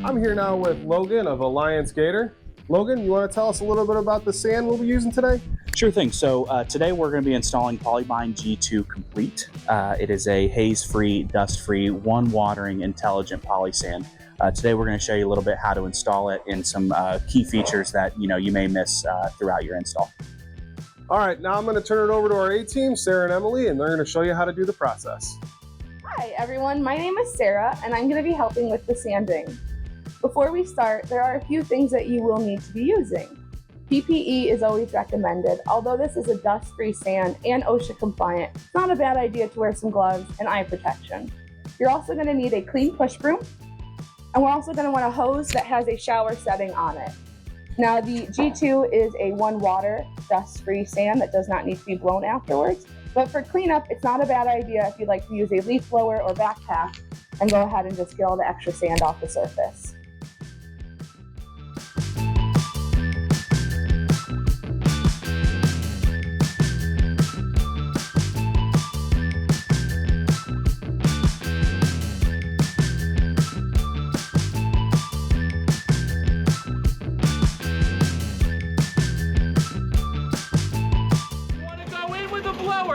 I'm here now with Logan of Alliance Gator. Logan, you want to tell us a little bit about the sand we'll be using today? Sure thing. So today we're going to be installing Polybind G2 Complete. It is a haze-free, dust-free, one-watering, intelligent poly sand. Today we're going to show you a little bit how to install it and some key features that you may miss throughout your install. All right, now I'm going to turn it over to our A-team, Sarah and Emily, and they're going to show you how to do the process. Hi everyone, my name is Sarah and I'm going to be helping with the sanding. Before we start, there are a few things that you will need to be using. PPE is always recommended. Although this is a dust-free sand and OSHA compliant, it's not a bad idea to wear some gloves and eye protection. You're also going to need a clean push broom, and we're also going to want a hose that has a shower setting on it. Now the G2 is a one water, dust-free sand that does not need to be blown afterwards, but for cleanup, it's not a bad idea if you'd like to use a leaf blower or backpack and go ahead and just get all the extra sand off the surface.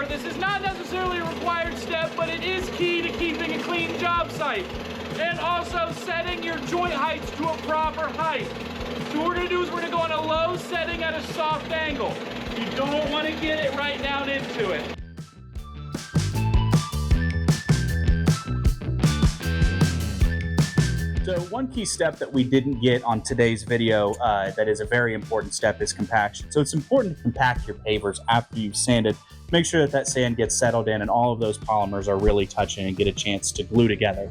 This is not necessarily a required step, but it is key to keeping a clean job site. And also setting your joint heights to a proper height. So what we're going to do is we're going to go on a low setting at a soft angle. You don't want to get it right down into it. So one key step that we didn't get on today's video that is a very important step is compaction. So it's important to compact your pavers after you've sanded. Make sure that sand gets settled in and all of those polymers are really touching and get a chance to glue together.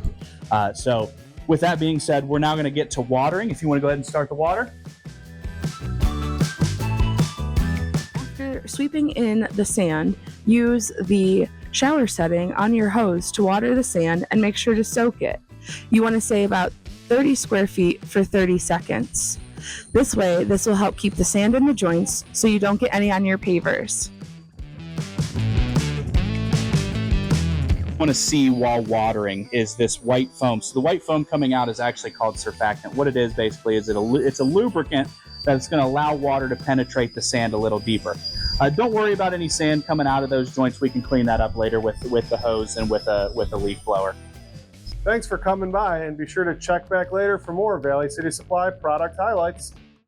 So with that being said, we're now going to get to watering. If you want to go ahead and start the water. After sweeping in the sand, use the shower setting on your hose to water the sand and make sure to soak it. You want to say about 30 square feet for 30 seconds. This way, this will help keep the sand in the joints so you don't get any on your pavers. Want to see while watering is this white foam. So the white foam coming out is actually called surfactant. What it is basically is it's a lubricant that's going to allow water to penetrate the sand a little deeper. Don't worry about any sand coming out of those joints. We can clean that up later with the hose and with a leaf blower. Thanks for coming by, and be sure to check back later for more Valley City Supply product highlights.